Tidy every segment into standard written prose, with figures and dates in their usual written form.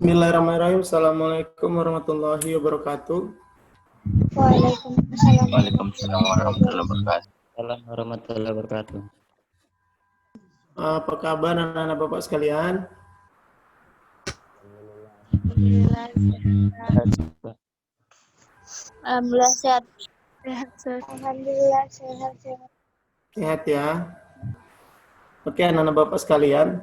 Bismillahirrahmanirrahim. Assalamualaikum warahmatullahi wabarakatuh. Waalaikumsalam warahmatullahi wabarakatuh. Assalamualaikum warahmatullahi wabarakatuh. Apa kabar anak-anak Bapak sekalian? Alhamdulillah sehat. Alhamdulillah sehat. Sehat ya. Oke anak-anak Bapak sekalian,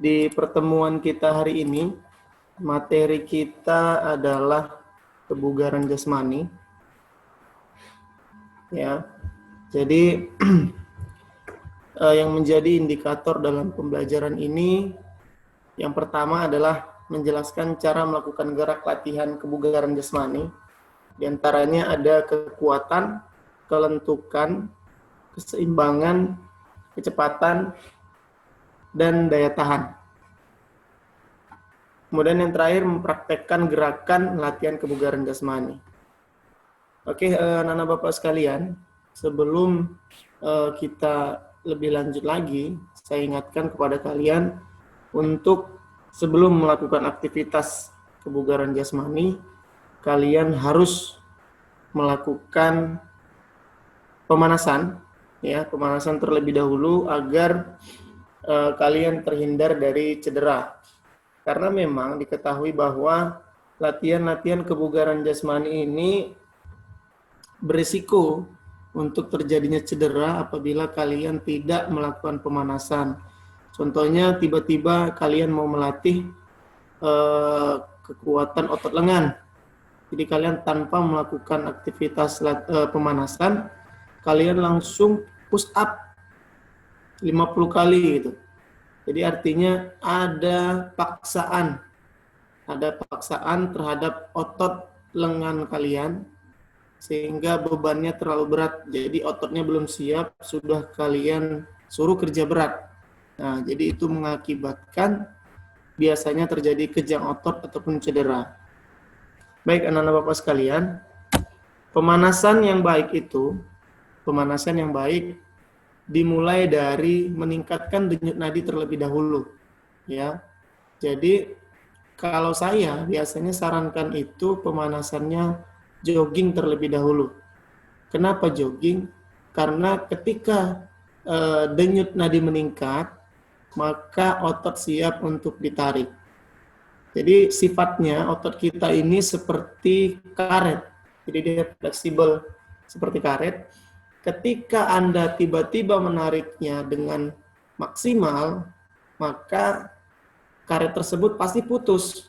di pertemuan kita hari ini, materi kita adalah kebugaran jasmani. Ya, jadi yang menjadi indikator dalam pembelajaran ini, yang pertama adalah menjelaskan cara melakukan gerak latihan kebugaran jasmani. Di antaranya ada kekuatan, kelentukan, keseimbangan, kecepatan, dan daya tahan. Kemudian yang terakhir mempraktekkan gerakan latihan kebugaran jasmani. Oke, anak-anak Bapak sekalian, sebelum kita lebih lanjut lagi, saya ingatkan kepada kalian untuk sebelum melakukan aktivitas kebugaran jasmani, kalian harus melakukan pemanasan, ya, pemanasan terlebih dahulu agar kalian terhindar dari cedera. Karena memang diketahui bahwa latihan-latihan kebugaran jasmani ini berisiko untuk terjadinya cedera apabila kalian tidak melakukan pemanasan. Contohnya tiba-tiba kalian mau melatih kekuatan otot lengan. Jadi kalian tanpa melakukan aktivitas pemanasan, kalian langsung push up 50 kali gitu. Jadi artinya ada paksaan terhadap otot lengan kalian sehingga bebannya terlalu berat. Jadi ototnya belum siap, sudah kalian suruh kerja berat. Nah, jadi itu mengakibatkan biasanya terjadi kejang otot ataupun cedera. Baik anak-anak Bapak sekalian, pemanasan yang baik dimulai dari meningkatkan denyut nadi terlebih dahulu, ya. Jadi kalau saya biasanya sarankan itu pemanasannya jogging terlebih dahulu. Kenapa jogging? Karena ketika denyut nadi meningkat, maka otot siap untuk ditarik. Jadi sifatnya otot kita ini seperti karet. Jadi dia fleksibel seperti karet. Ketika Anda tiba-tiba menariknya dengan maksimal, maka karet tersebut pasti putus.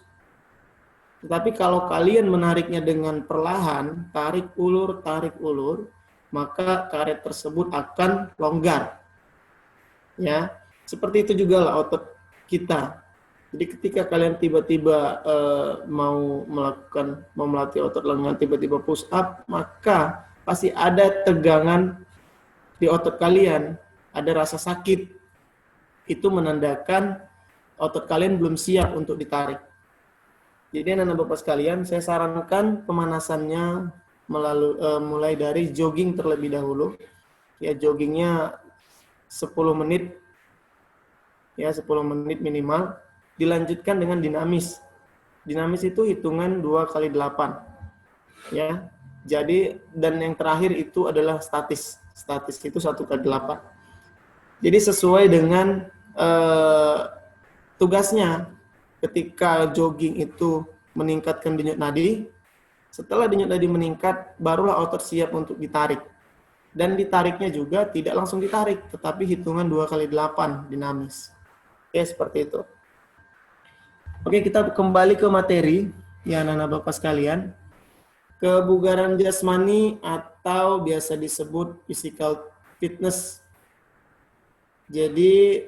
Tetapi kalau kalian menariknya dengan perlahan, tarik ulur, maka karet tersebut akan longgar. Ya, seperti itu juga lah otot kita. Jadi ketika kalian tiba-tiba mau melatih otot lengan, tiba-tiba push up, maka pasti ada tegangan di otot kalian, ada rasa sakit. Itu menandakan otot kalian belum siap untuk ditarik. Jadi anak-anak Bapak sekalian, saya sarankan pemanasannya mulai dari jogging terlebih dahulu. Ya, joggingnya 10 menit. Ya, 10 menit minimal. Dilanjutkan dengan dinamis. Dinamis itu hitungan 2 kali 8. Ya. Jadi dan yang terakhir itu adalah statis. Statis itu 1 kali 8. Jadi sesuai dengan tugasnya. Ketika jogging itu meningkatkan denyut nadi, setelah denyut nadi meningkat, barulah otot siap untuk ditarik. Dan ditariknya juga tidak langsung ditarik, tetapi hitungan 2 kali 8 dinamis. Oke, seperti itu. Oke, kita kembali ke materi, ya anak-anak Bapak sekalian. Kebugaran jasmani atau biasa disebut physical fitness. Jadi,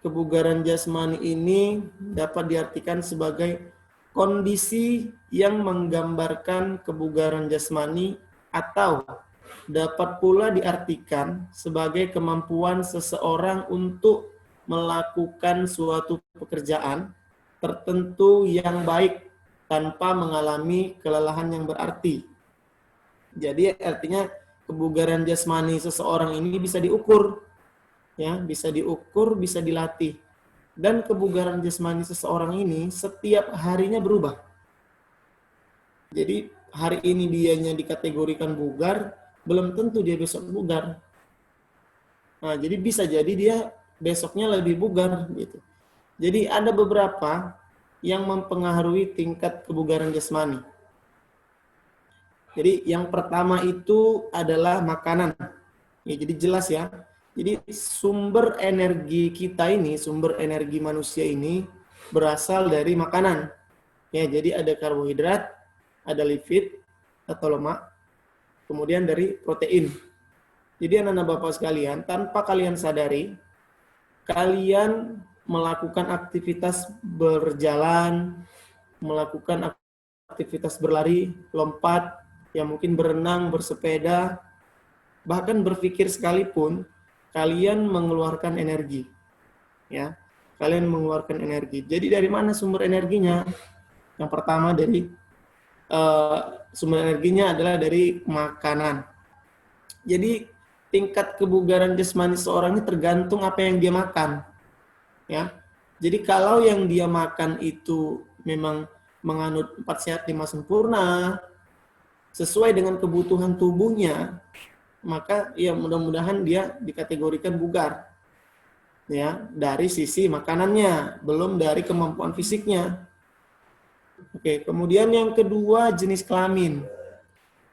kebugaran jasmani ini dapat diartikan sebagai kondisi yang menggambarkan kebugaran jasmani atau dapat pula diartikan sebagai kemampuan seseorang untuk melakukan suatu pekerjaan tertentu yang baik tanpa mengalami kelelahan yang berarti. Jadi artinya kebugaran jasmani seseorang ini bisa diukur, ya, bisa diukur, bisa dilatih. Dan kebugaran jasmani seseorang ini setiap harinya berubah. Jadi hari ini dianya dikategorikan bugar, belum tentu dia besok bugar. Nah, jadi bisa jadi dia besoknya lebih bugar gitu. Jadi ada beberapa yang mempengaruhi tingkat kebugaran jasmani. Jadi yang pertama itu adalah makanan. Ya, jadi jelas ya. Jadi sumber energi kita ini, sumber energi manusia ini berasal dari makanan. Ya, jadi ada karbohidrat, ada lipid atau lemak, kemudian dari protein. Jadi anak-anak Bapak sekalian, tanpa kalian sadari, kalian melakukan aktivitas berjalan, melakukan aktivitas berlari, lompat, ya mungkin berenang, bersepeda, bahkan berpikir sekalipun, kalian mengeluarkan energi. Ya, kalian mengeluarkan energi. Jadi dari mana sumber energinya? Yang pertama dari sumber energinya adalah dari makanan. Jadi tingkat kebugaran jasmani seorang ini tergantung apa yang dia makan. Ya. Jadi kalau yang dia makan itu memang menganut 4 sehat 5 sempurna, sesuai dengan kebutuhan tubuhnya, maka ya mudah-mudahan dia dikategorikan bugar. Ya, dari sisi makanannya, belum dari kemampuan fisiknya. Oke, kemudian yang kedua jenis kelamin.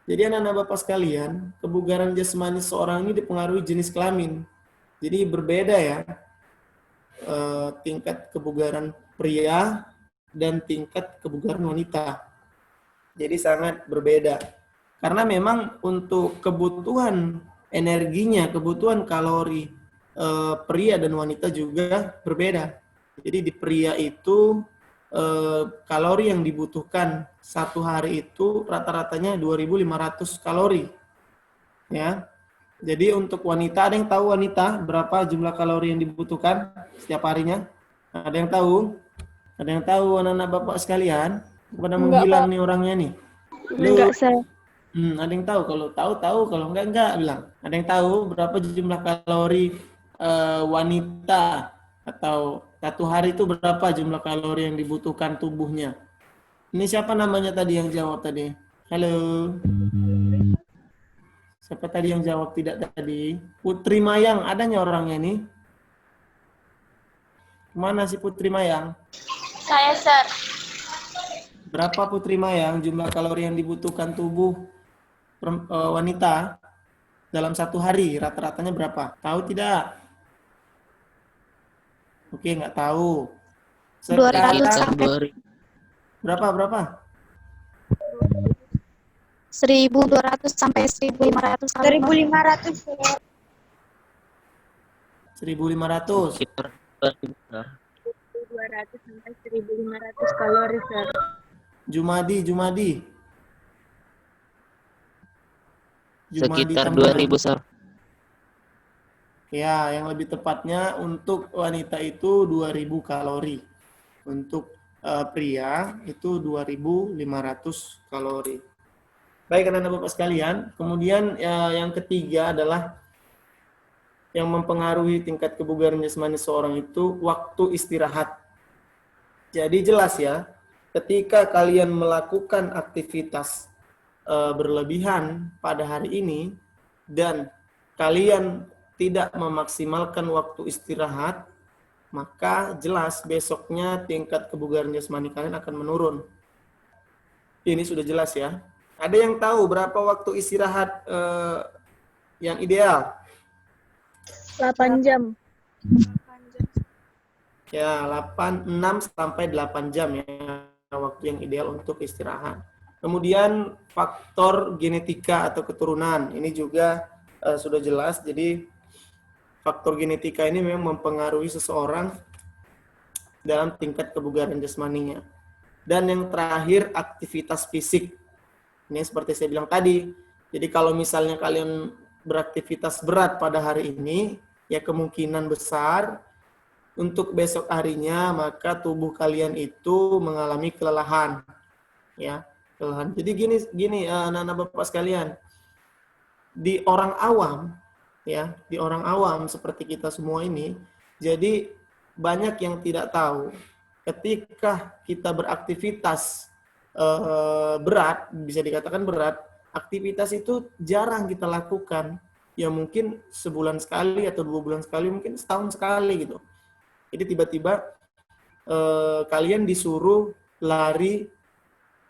Jadi anak-anak Bapak sekalian, kebugaran jasmani seorang ini dipengaruhi jenis kelamin. Jadi berbeda ya, tingkat kebugaran pria dan tingkat kebugaran wanita. Jadi sangat berbeda. Karena memang untuk kebutuhan energinya, kebutuhan kalori pria dan wanita juga berbeda. Jadi di pria itu kalori yang dibutuhkan satu hari itu rata-ratanya 2.500 kalori. Ya. Jadi untuk wanita, ada yang tahu wanita berapa jumlah kalori yang dibutuhkan setiap harinya? Ada yang tahu? Ada yang tahu anak-anak Bapak sekalian? Pada menghilang nih orangnya nih. Enggak, Sir. Ada yang tahu? Kalau tahu, kalau enggak bilang. Ada yang tahu berapa jumlah kalori wanita atau satu hari itu berapa jumlah kalori yang dibutuhkan tubuhnya? Ini siapa namanya tadi yang jawab tadi? Halo. Siapa tadi yang jawab tidak tadi? Putri Mayang, adanya orangnya nih? Mana si Putri Mayang? Saya, Sir. Berapa Putri Mayang jumlah kalori yang dibutuhkan tubuh wanita dalam satu hari? Rata-ratanya berapa? Tahu tidak? Oke, nggak tahu. 200 Sekitar sampai 2000. Berapa? 1.200 sampai 1.500 kalori. 1.500, Sir. 1.500. Sekitar 2000. 200 sampai 1.500 kalori, Sir. Jumadi Sekitar tambahan. 2000, Sir. Ya, yang lebih tepatnya untuk wanita itu 2.000 kalori. Untuk pria itu 2.500 kalori. Baik, anak-anak Bapak sekalian. Kemudian yang ketiga adalah yang mempengaruhi tingkat kebugaran jasmani seorang itu waktu istirahat. Jadi jelas ya, ketika kalian melakukan aktivitas berlebihan pada hari ini dan kalian tidak memaksimalkan waktu istirahat, maka jelas besoknya tingkat kebugaran jasmani kalian akan menurun. Ini sudah jelas ya. Ada yang tahu berapa waktu istirahat yang ideal? 8 jam. Ya, 6 sampai 8 jam ya waktu yang ideal untuk istirahat. Kemudian faktor genetika atau keturunan, ini juga sudah jelas. Jadi faktor genetika ini memang mempengaruhi seseorang dalam tingkat kebugaran jasmaninya. Dan yang terakhir aktivitas fisik. Ini seperti saya bilang tadi. Jadi kalau misalnya kalian beraktivitas berat pada hari ini, ya kemungkinan besar untuk besok harinya maka tubuh kalian itu mengalami kelelahan. Ya, kelelahan. Jadi gini anak-anak Bapak sekalian. Di orang awam ya, di orang awam seperti kita semua ini, jadi banyak yang tidak tahu, ketika kita beraktivitas berat, bisa dikatakan berat, aktivitas itu jarang kita lakukan. Ya mungkin sebulan sekali atau 2 bulan sekali, mungkin setahun sekali gitu. Jadi tiba-tiba kalian disuruh lari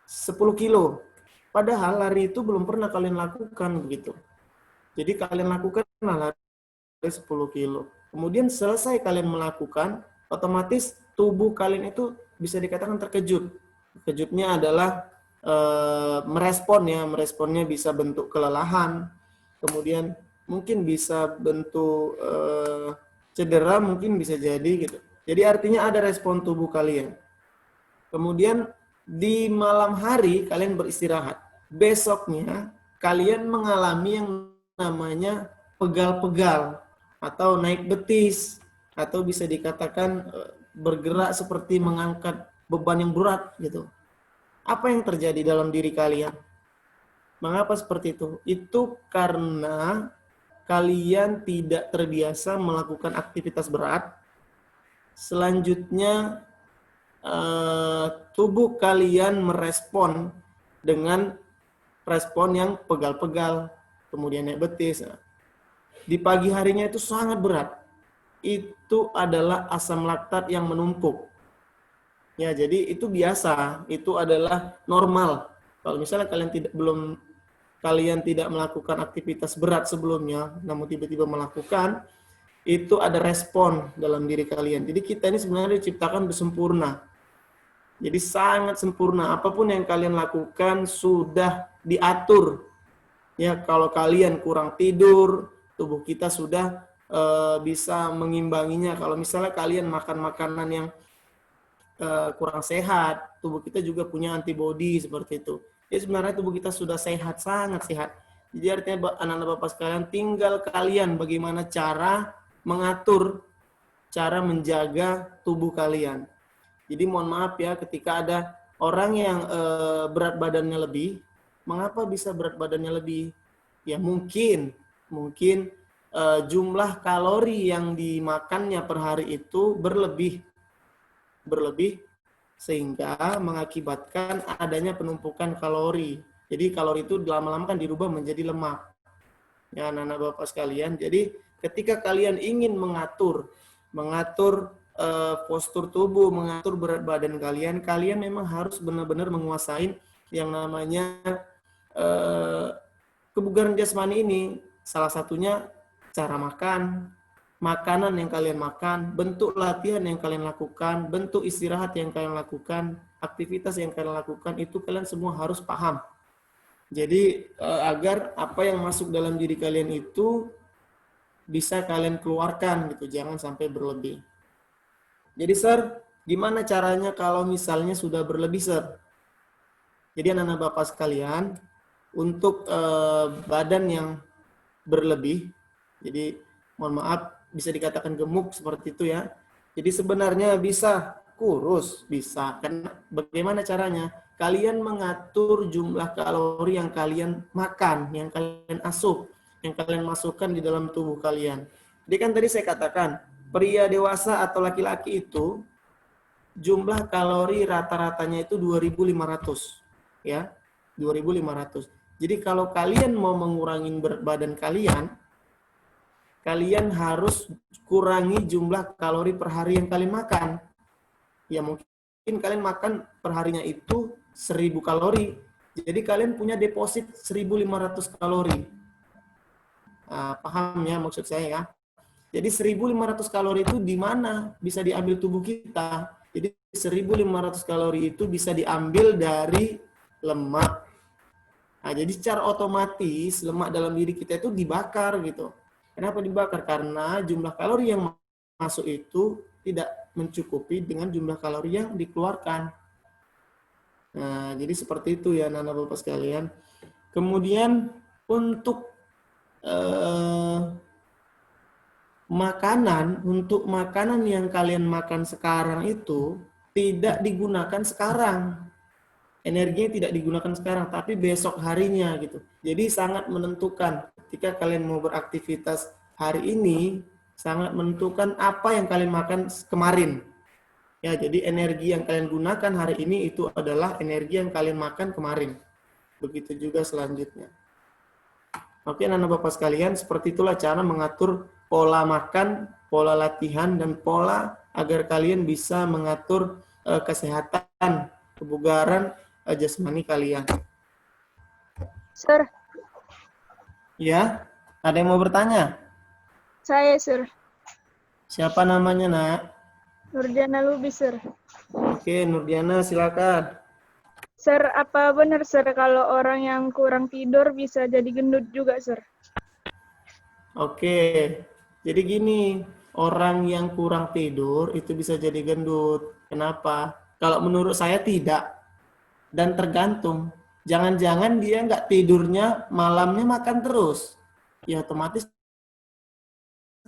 10 kilo. Padahal lari itu belum pernah kalian lakukan begitu. Jadi kalian lakukan lari 10 kilo. Kemudian selesai kalian melakukan, otomatis tubuh kalian itu bisa dikatakan terkejut. Terkejutnya adalah meresponnya bisa bentuk kelelahan, kemudian mungkin bisa bentuk cedera, mungkin bisa jadi gitu. Jadi artinya ada respon tubuh kalian. Kemudian di malam hari kalian beristirahat. Besoknya kalian mengalami yang namanya pegal-pegal atau naik betis, atau bisa dikatakan bergerak seperti mengangkat beban yang berat gitu. Apa yang terjadi dalam diri kalian? Mengapa seperti itu? Itu karena kalian tidak terbiasa melakukan aktivitas berat. Selanjutnya tubuh kalian merespon dengan respon yang pegal-pegal, kemudian naik betis. Di pagi harinya itu sangat berat. Itu adalah asam laktat yang menumpuk. Ya, jadi itu biasa, itu adalah normal. Kalau misalnya kalian tidak melakukan aktivitas berat sebelumnya, namun tiba-tiba melakukan, itu ada respon dalam diri kalian. Jadi kita ini sebenarnya diciptakan sempurna. Jadi sangat sempurna. Apapun yang kalian lakukan sudah diatur. Ya, kalau kalian kurang tidur, tubuh kita sudah bisa mengimbanginya. Kalau misalnya kalian makan makanan yang kurang sehat, tubuh kita juga punya antibodi seperti itu. Jadi sebenarnya tubuh kita sudah sehat, sangat sehat. Jadi artinya anak-anak Bapak sekalian, tinggal kalian bagaimana cara mengatur, cara menjaga tubuh kalian. Jadi mohon maaf ya, ketika ada orang yang berat badannya lebih, mengapa bisa berat badannya lebih? Ya mungkin jumlah kalori yang dimakannya per hari itu berlebih sehingga mengakibatkan adanya penumpukan kalori. Jadi kalori itu lama-lama kan dirubah menjadi lemak. Ya anak-anak Bapak sekalian, jadi ketika kalian ingin mengatur postur tubuh, mengatur berat badan kalian, kalian memang harus benar-benar menguasai yang namanya kebugaran jasmani ini. Salah satunya cara makan, makanan yang kalian makan, bentuk latihan yang kalian lakukan, bentuk istirahat yang kalian lakukan, aktivitas yang kalian lakukan, itu kalian semua harus paham. Jadi agar apa yang masuk dalam diri kalian itu bisa kalian keluarkan gitu, jangan sampai berlebih. Jadi Sir, gimana caranya kalau misalnya sudah berlebih Sir? Jadi anak-anak Bapak sekalian, untuk badan yang berlebih, jadi mohon maaf, bisa dikatakan gemuk seperti itu ya. Jadi sebenarnya bisa kurus, bisa. Kan bagaimana caranya? Kalian mengatur jumlah kalori yang kalian makan, yang kalian asup, yang kalian masukkan di dalam tubuh kalian. Jadi kan tadi saya katakan, pria dewasa atau laki-laki itu jumlah kalori rata-ratanya itu 2.500 ya. 2.500. Jadi kalau kalian mau mengurangi berat badan kalian harus kurangi jumlah kalori per hari yang kalian makan. Ya mungkin kalian makan per harinya itu 1.000 kalori. Jadi kalian punya deposit 1.500 kalori. Paham ya maksud saya ya? Jadi 1.500 kalori itu di mana bisa diambil tubuh kita? Jadi 1.500 kalori itu bisa diambil dari lemak. Nah, jadi secara otomatis lemak dalam diri kita itu dibakar gitu. Kenapa dibakar? Karena jumlah kalori yang masuk itu tidak mencukupi dengan jumlah kalori yang dikeluarkan. Nah, jadi seperti itu ya anak-anak Bapak sekalian. Kemudian untuk makanan yang kalian makan sekarang itu tidak digunakan sekarang. Energinya tidak digunakan sekarang, tapi besok harinya gitu. Jadi sangat menentukan ketika kalian mau beraktivitas hari ini, sangat menentukan apa yang kalian makan kemarin. Ya, jadi energi yang kalian gunakan hari ini itu adalah energi yang kalian makan kemarin. Begitu juga selanjutnya. Oke, anak-anak Bapak sekalian, seperti itulah cara mengatur pola makan, pola latihan, dan pola agar kalian bisa mengatur kesehatan, kebugaran jasmani kalian. Sir, Ya, ada yang mau bertanya? saya, Sir. Siapa namanya, Nak? Nurjana Lubis, Sir. Oke, Nurdiana, silakan. Sir, apa benar, Sir, kalau orang yang kurang tidur bisa jadi gendut juga, Sir? Oke, jadi gini, orang yang kurang tidur itu bisa jadi gendut. Kenapa? Kalau menurut saya tidak, dan tergantung. Jangan-jangan dia nggak tidurnya, malamnya makan terus. Ya otomatis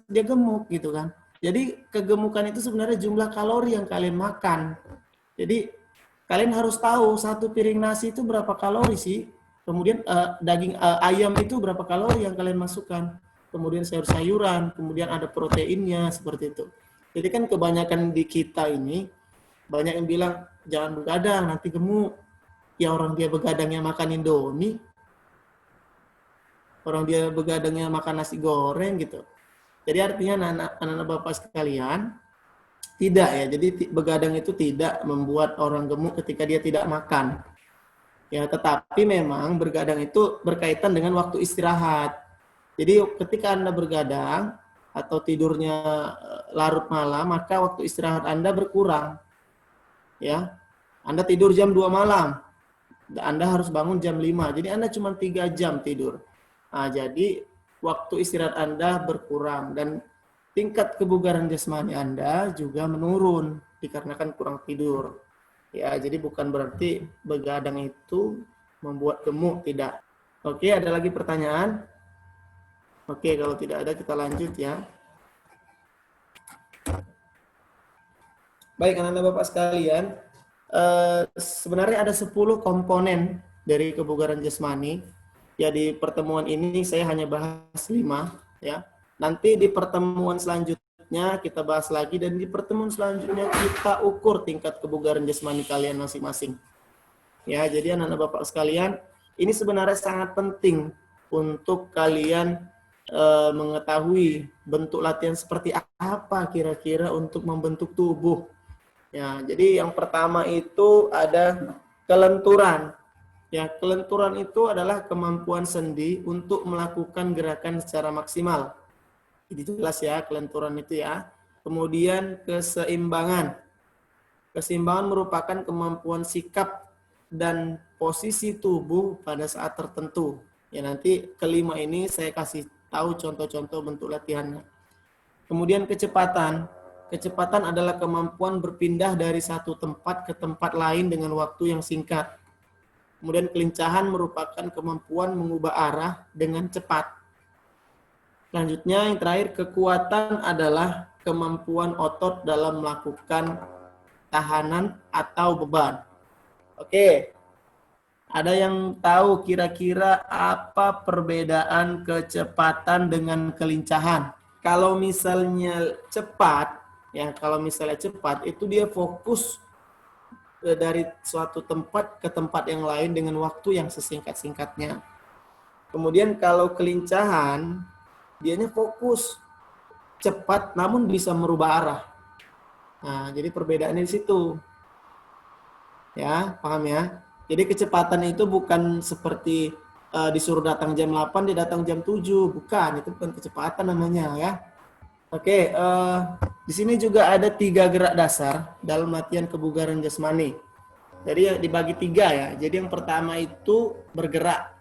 dia gemuk gitu kan. Jadi kegemukan itu sebenarnya jumlah kalori yang kalian makan. Jadi kalian harus tahu satu piring nasi itu berapa kalori sih. Kemudian daging ayam itu berapa kalori yang kalian masukkan. Kemudian sayur-sayuran, kemudian ada proteinnya seperti itu. Jadi kan kebanyakan di kita ini banyak yang bilang jangan begadang nanti gemuk. Ya orang dia begadangnya makan Indomie. Orang dia begadangnya makan nasi goreng gitu. Jadi artinya anak-anak Bapak sekalian, tidak ya. Jadi begadang itu tidak membuat orang gemuk ketika dia tidak makan. Ya, tetapi memang bergadang itu berkaitan dengan waktu istirahat. Jadi ketika Anda bergadang atau tidurnya larut malam, maka waktu istirahat Anda berkurang. Ya. Anda tidur jam 2 malam. Anda harus bangun jam 5. Jadi Anda cuma 3 jam tidur. Nah, jadi waktu istirahat Anda berkurang dan tingkat kebugaran jasmani Anda juga menurun dikarenakan kurang tidur. Ya, jadi bukan berarti begadang itu membuat gemuk, tidak. Oke, ada lagi pertanyaan? Oke, kalau tidak ada kita lanjut ya. Baik, anak-anak Bapak sekalian, sebenarnya ada 10 komponen dari kebugaran jasmani. Ya, di pertemuan ini saya hanya bahas 5 ya. Nanti di pertemuan selanjutnya kita bahas lagi dan di pertemuan selanjutnya kita ukur tingkat kebugaran jasmani kalian masing-masing. Ya, jadi anak-anak Bapak sekalian, ini sebenarnya sangat penting untuk kalian mengetahui bentuk latihan seperti apa kira-kira untuk membentuk tubuh. Ya, jadi yang pertama itu ada kelenturan. Ya, kelenturan itu adalah kemampuan sendi untuk melakukan gerakan secara maksimal. Jadi jelas ya kelenturan itu ya. Kemudian keseimbangan. Keseimbangan merupakan kemampuan sikap dan posisi tubuh pada saat tertentu. Ya, nanti kelima ini saya kasih tahu contoh-contoh bentuk latihannya. Kemudian kecepatan. Kecepatan adalah kemampuan berpindah dari satu tempat ke tempat lain dengan waktu yang singkat. Kemudian kelincahan merupakan kemampuan mengubah arah dengan cepat. Selanjutnya yang terakhir, kekuatan adalah kemampuan otot dalam melakukan tahanan atau beban. Oke, ada yang tahu kira-kira apa perbedaan kecepatan dengan kelincahan? Kalau misalnya cepat, ya kalau misalnya cepat itu dia fokus dari suatu tempat ke tempat yang lain dengan waktu yang sesingkat-singkatnya. Kemudian kalau kelincahan, dianya fokus cepat namun bisa merubah arah. Nah, jadi perbedaannya di situ. Ya, paham ya? Jadi kecepatan itu bukan seperti disuruh datang jam 8, dia datang jam 7. Bukan, itu bukan kecepatan namanya ya. Oke, di sini juga ada 3 gerak dasar dalam latihan kebugaran jasmani. Jadi dibagi 3 ya. Jadi yang pertama itu bergerak.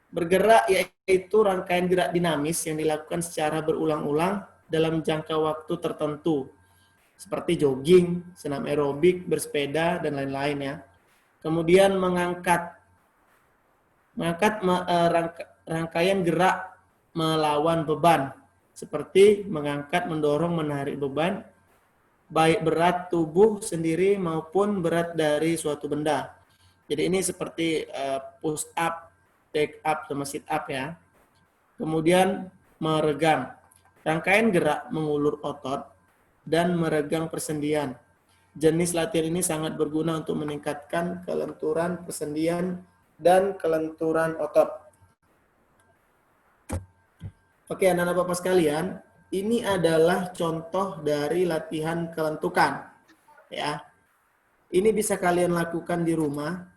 Bergerak yaitu rangkaian gerak dinamis yang dilakukan secara berulang-ulang dalam jangka waktu tertentu. Seperti jogging, senam aerobik, bersepeda, dan lain-lain ya. Kemudian mengangkat rangkaian gerak melawan beban. Seperti mengangkat, mendorong, menarik beban, baik berat tubuh sendiri maupun berat dari suatu benda. Jadi ini seperti push up, take up, sama sit up ya. Kemudian meregang. Rangkaian gerak mengulur otot dan meregang persendian. Jenis latihan ini sangat berguna untuk meningkatkan kelenturan persendian dan kelenturan otot. Oke, anak-anak Bapak sekalian, ini adalah contoh dari latihan kelentukan. Ya, ini bisa kalian lakukan di rumah.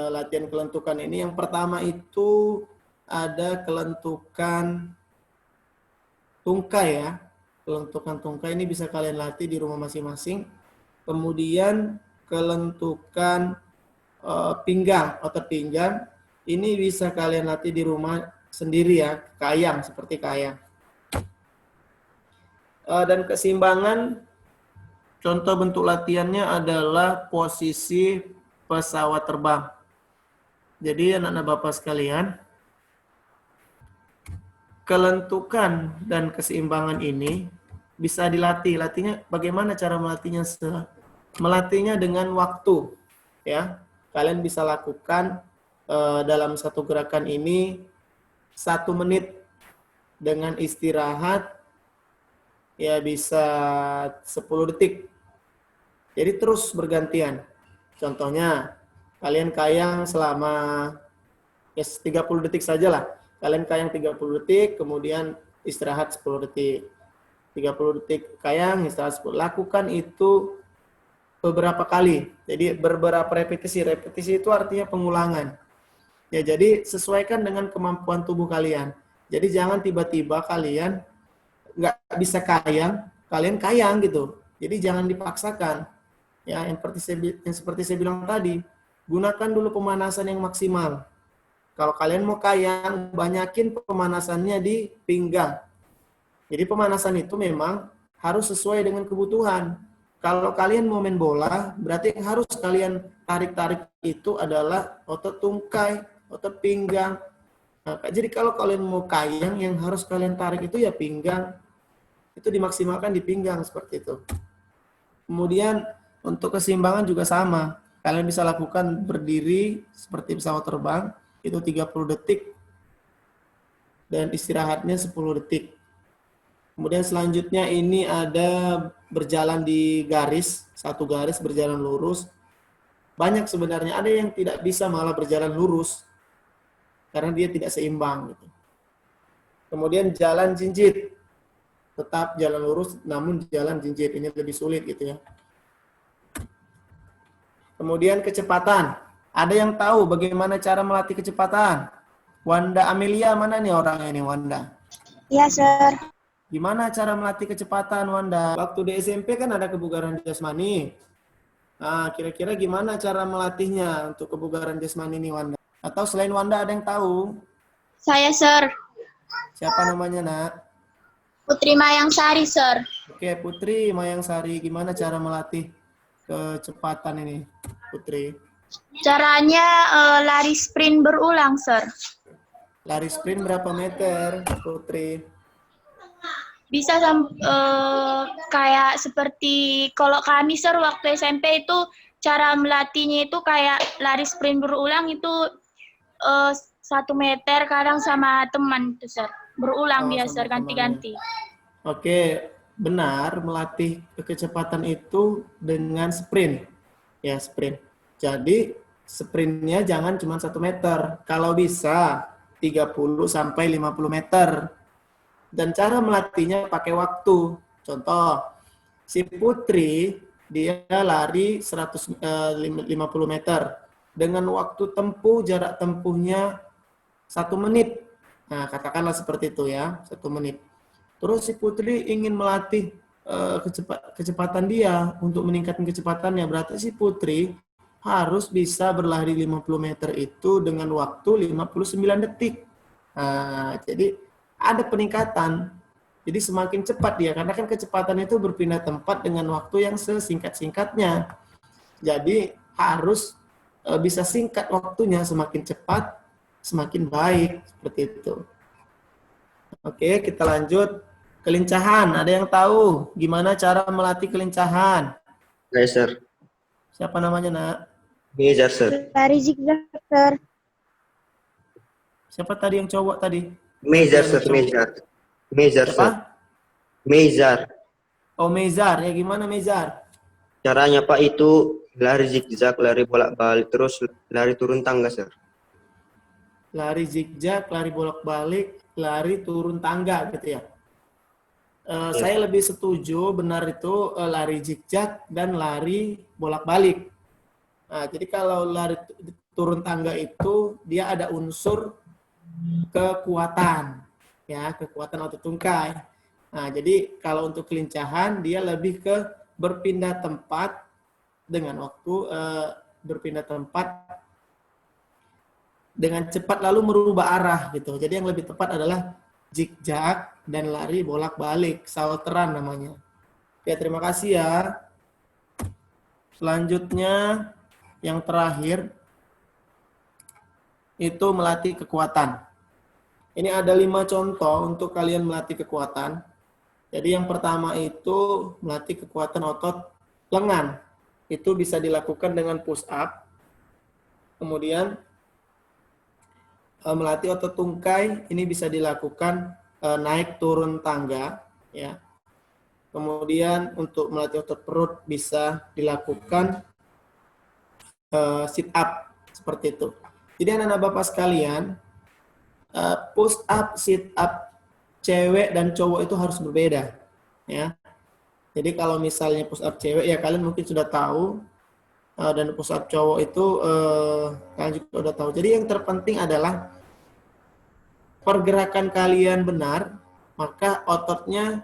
Latihan kelentukan ini yang pertama itu ada kelentukan tungkai ya. Kelentukan tungkai ini bisa kalian latih di rumah masing-masing. Kemudian kelentukan pinggang, otot pinggang. Ini bisa kalian latih di rumah sendiri ya, kayang, seperti kayang. Dan keseimbangan, contoh bentuk latihannya adalah posisi pesawat terbang. Jadi anak-anak Bapak sekalian, kelentukan dan keseimbangan ini bisa dilatih. Latihnya bagaimana cara melatihnya? Melatihnya dengan waktu, ya. Kalian bisa lakukan dalam satu gerakan ini 1 menit dengan istirahat ya bisa 10 detik. Jadi terus bergantian. Contohnya kalian kayang selama ya 30 detik sajalah. Kalian kayang 30 detik, kemudian istirahat 10 detik. 30 detik kayang, istirahat 10. Lakukan itu beberapa kali. Jadi beberapa repetisi. Repetisi itu artinya pengulangan. Ya, jadi sesuaikan dengan kemampuan tubuh kalian. Jadi jangan tiba-tiba kalian nggak bisa kayang, kalian kayang gitu. Jadi jangan dipaksakan. Ya, yang seperti saya bilang tadi, gunakan dulu pemanasan yang maksimal. Kalau kalian mau kayang, banyakin pemanasannya di pinggang. Jadi pemanasan itu memang harus sesuai dengan kebutuhan. Kalau kalian mau main bola, berarti yang harus kalian tarik-tarik itu adalah otot tungkai, otot pinggang. Nah, jadi kalau kalian mau kayang, yang harus kalian tarik itu ya pinggang. Itu dimaksimalkan di pinggang seperti itu. Kemudian untuk keseimbangan juga sama. Kalian bisa lakukan berdiri seperti pesawat terbang, itu 30 detik. Dan istirahatnya 10 detik. Kemudian selanjutnya ini ada berjalan di garis, satu garis berjalan lurus. Banyak sebenarnya, ada yang tidak bisa malah berjalan lurus. Karena dia tidak seimbang. Gitu. Kemudian jalan jinjit. Tetap jalan lurus, namun jalan jinjit. Ini lebih sulit gitu ya. Kemudian kecepatan. Ada yang tahu bagaimana cara melatih kecepatan? Wanda Amelia, mana nih orangnya nih Wanda? Iya, Sir. Gimana cara melatih kecepatan, Wanda? Waktu di SMP kan ada kebugaran jasmani. Nah, kira-kira gimana cara melatihnya untuk kebugaran jasmani ini, Wanda? Atau selain Wanda ada yang tahu? Saya, Sir. Siapa namanya, Nak? Putri Mayangsari, Sir. Oke, Putri Mayangsari. Gimana cara melatih kecepatan ini, Putri? Caranya lari sprint berulang, Sir. Lari sprint berapa meter, Putri? Bisa kayak seperti kalau kami, Sir, waktu SMP itu cara melatihnya itu kayak lari sprint berulang itu 1 meter kadang sama teman itu, Sir. Berulang dia, Sir, ganti-ganti. Oke, benar, melatih kecepatan itu dengan sprint. Ya, sprint. Jadi, sprintnya jangan cuma 1 meter. Kalau bisa, 30 sampai 50 meter. Dan cara melatihnya pakai waktu. Contoh, si Putri, dia lari 150 meter. Dengan waktu tempuh, jarak tempuhnya 1 menit. Nah, katakanlah seperti itu ya, 1 menit. Terus si Putri ingin melatih kecepatan dia untuk meningkatkan kecepatannya. Berarti si Putri harus bisa berlari 50 meter itu dengan waktu 59 detik. Nah, jadi ada peningkatan. Jadi semakin cepat dia, karena kan kecepatan itu berpindah tempat dengan waktu yang sesingkat-singkatnya. Jadi harus bisa singkat waktunya, semakin cepat, semakin baik. Seperti itu. Oke, kita lanjut. Kelincahan, ada yang tahu gimana cara melatih kelincahan? Saya, Sir. Siapa namanya, Nak? Mizar, Sir. Lari zigzag, Sir. Siapa tadi yang cowok tadi? Mizar, Sir. Mizar. Mezar, Sir. Apa? Mezar. Oh, mezar. Ya gimana mezar? Caranya Pak itu lari zigzag, lari bolak-balik, terus lari turun tangga, Sir. Lari zigzag, lari bolak-balik, lari turun tangga gitu ya. Saya lebih setuju benar itu lari zigzag dan lari bolak-balik. Nah, jadi kalau lari turun tangga itu dia ada unsur kekuatan, ya, kekuatan otot tungkai. Nah, jadi kalau untuk kelincahan dia lebih ke berpindah tempat dengan waktu berpindah tempat dengan cepat lalu merubah arah gitu. Jadi yang lebih tepat adalah zigzag dan lari bolak-balik, salteran namanya. Oke, terima kasih ya. Selanjutnya yang terakhir itu melatih kekuatan. Ini ada 5 contoh untuk kalian melatih kekuatan. Jadi yang pertama itu melatih kekuatan otot lengan. Itu bisa dilakukan dengan push up. Kemudian melatih otot tungkai ini bisa dilakukan naik turun tangga, ya. Kemudian untuk melatih otot perut bisa dilakukan sit up seperti itu. Jadi anak-anak Bapak sekalian, push up, sit up cewek dan cowok itu harus berbeda, ya. Jadi kalau misalnya push up cewek ya kalian mungkin sudah tahu, dan push up cowok itu kalian juga sudah tahu. Jadi yang terpenting adalah pergerakan kalian benar, maka ototnya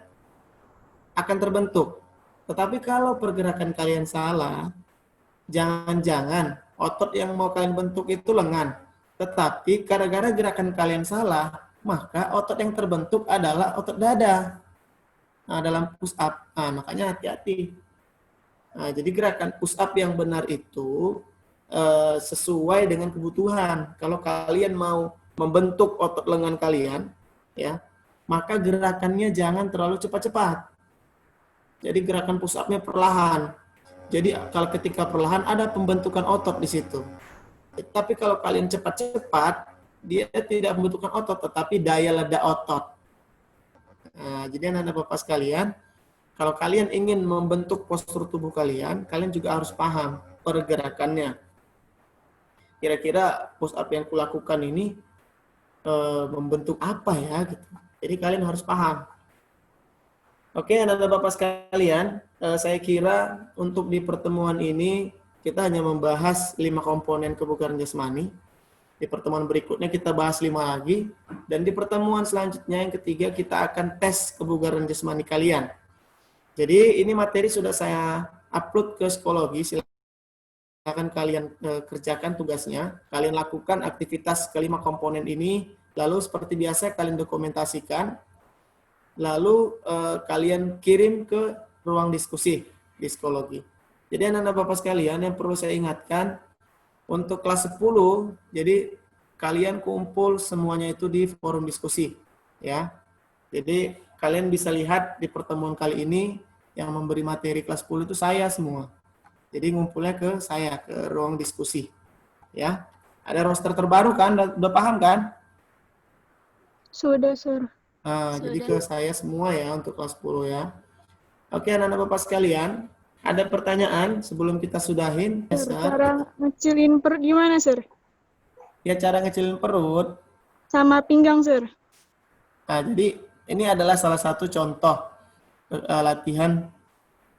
akan terbentuk. Tetapi kalau pergerakan kalian salah, jangan-jangan otot yang mau kalian bentuk itu lengan. Tetapi gara-gara gerakan kalian salah, maka otot yang terbentuk adalah otot dada. Nah, dalam push up, makanya hati-hati. Nah, jadi gerakan push up yang benar itu sesuai dengan kebutuhan. Kalau kalian mau membentuk otot lengan kalian, ya, maka gerakannya jangan terlalu cepat-cepat. Jadi gerakan push up-nya perlahan. Jadi kalau ketika perlahan ada pembentukan otot di situ. Tapi kalau kalian cepat-cepat, dia tidak membentukkan otot, tetapi daya ledak otot. Nah, jadi anak-anak Bapak sekalian, kalau kalian ingin membentuk postur tubuh kalian, kalian juga harus paham pergerakannya. Kira-kira push up yang kulakukan ini membentuk apa ya? Gitu. Jadi kalian harus paham. Oke, anak-anak Bapak sekalian, saya kira untuk di pertemuan ini kita hanya membahas 5 komponen kebugaran jasmani. Di pertemuan berikutnya kita bahas 5 lagi. Dan di pertemuan selanjutnya yang ketiga kita akan tes kebugaran jasmani kalian. Jadi ini materi sudah saya upload ke psikologi. Silakan kalian kerjakan tugasnya. Kalian lakukan aktivitas kelima komponen ini. Lalu seperti biasa kalian dokumentasikan. Lalu kalian kirim ke ruang diskusi di psikologi. Jadi anak-anak Bapak sekalian yang perlu saya ingatkan, untuk kelas 10, jadi kalian kumpul semuanya itu di forum diskusi, ya. Jadi kalian bisa lihat di pertemuan kali ini yang memberi materi kelas 10 itu saya semua. Jadi ngumpulnya ke saya, ke ruang diskusi, ya. Ada roster terbaru kan? Udah paham kan? Sudah, Sir. Jadi ke saya semua ya untuk kelas 10 ya. Oke anak-anak Bapak sekalian, ada pertanyaan sebelum kita sudahin? Sir, cara ngecilin perut gimana, Sir? Ya cara ngecilin perut. Sama pinggang, Sir. Nah, jadi ini adalah salah satu contoh latihan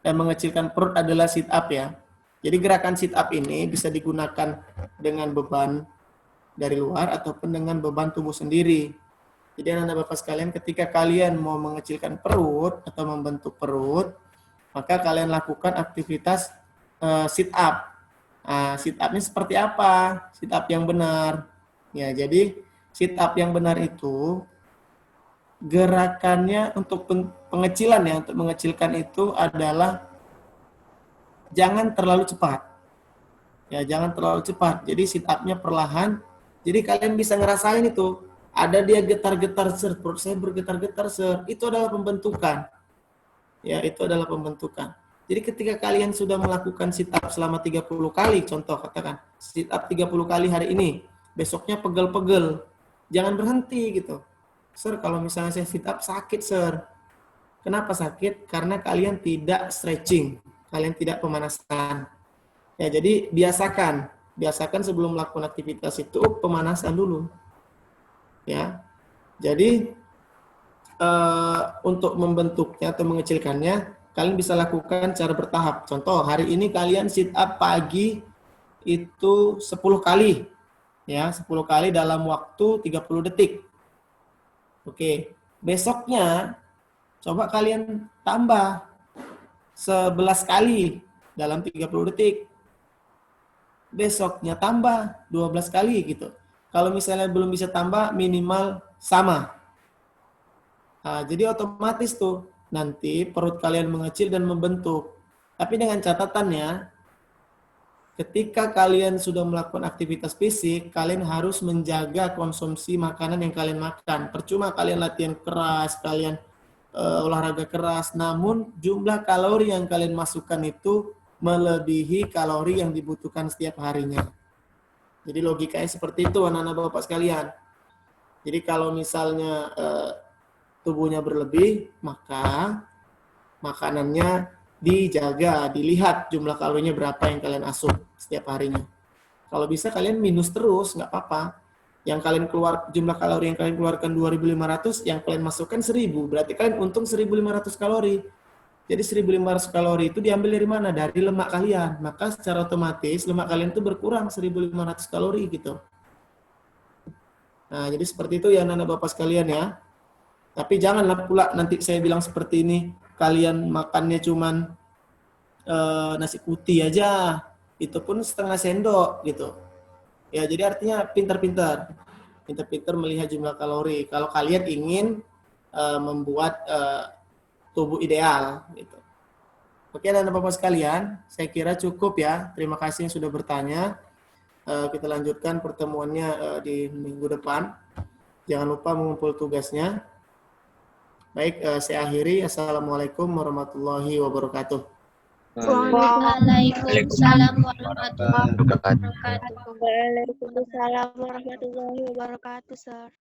mengecilkan perut adalah sit up ya. Jadi gerakan sit up ini bisa digunakan dengan beban dari luar ataupun dengan beban tubuh sendiri. Jadi anak-anak Bapak sekalian ketika kalian mau mengecilkan perut atau membentuk perut, maka kalian lakukan aktivitas sit up. Nah, sit up ini seperti apa? Sit up yang benar. Ya, jadi sit up yang benar itu gerakannya untuk pengecilan ya, untuk mengecilkan itu adalah jangan terlalu cepat. Ya, jangan terlalu cepat. Jadi sit up-nya perlahan. Jadi kalian bisa ngerasain itu. Ada dia getar-getar, Sir, perut saya bergetar-getar, Sir. Itu adalah pembentukan. Ya, itu adalah pembentukan. Jadi ketika kalian sudah melakukan sit up selama 30 kali, contoh katakan, sit up 30 kali hari ini, besoknya pegel-pegel. Jangan berhenti gitu. Sir, kalau misalnya saya sit up sakit, Sir. Kenapa sakit? Karena kalian tidak stretching, kalian tidak pemanasan. Ya, jadi biasakan sebelum melakukan aktivitas itu pemanasan dulu. Ya. Jadi untuk membentuknya atau mengecilkannya, kalian bisa lakukan cara bertahap. Contoh, hari ini kalian sit up pagi itu 10 kali. Ya, 10 kali dalam waktu 30 detik. Oke, besoknya coba kalian tambah 11 kali dalam 30 detik. Besoknya tambah 12 kali gitu. Kalau misalnya belum bisa tambah, minimal sama. Nah, jadi otomatis tuh nanti perut kalian mengecil dan membentuk. Tapi dengan catatannya, ketika kalian sudah melakukan aktivitas fisik, kalian harus menjaga konsumsi makanan yang kalian makan. Percuma kalian latihan keras, kalian olahraga keras, namun jumlah kalori yang kalian masukkan itu melebihi kalori yang dibutuhkan setiap harinya. Jadi logikanya seperti itu, anak-anak Bapak sekalian. Jadi kalau misalnya tubuhnya berlebih, maka makanannya dijaga, dilihat jumlah kalorinya berapa yang kalian asup setiap harinya. Kalau bisa kalian minus terus, nggak apa-apa. Yang kalian keluar, jumlah kalori yang kalian keluarkan 2.500, yang kalian masukkan 1.000, berarti kalian untung 1.500 kalori. Jadi 1.500 kalori itu diambil dari mana? Dari lemak kalian. Maka secara otomatis lemak kalian itu berkurang 1.500 kalori gitu. Nah, jadi seperti itu ya anak-anak Bapak sekalian ya. Tapi janganlah pula nanti saya bilang seperti ini, kalian makannya cuman nasi putih aja, itu pun setengah sendok gitu. Ya, jadi artinya pintar-pintar melihat jumlah kalori. Kalau kalian ingin membuat tubuh ideal gitu. Oke, anak-anak Bapak sekalian, saya kira cukup ya. Terima kasih yang sudah bertanya. Kita lanjutkan pertemuannya di minggu depan. Jangan lupa mengumpul tugasnya. Baik, saya akhiri. Assalamualaikum warahmatullahi wabarakatuh. Waalaikumsalam warahmatullahi Wabarakatuh. wabarakatuh. Waalaikumsalam warahmatullahi wabarakatuh, Sir.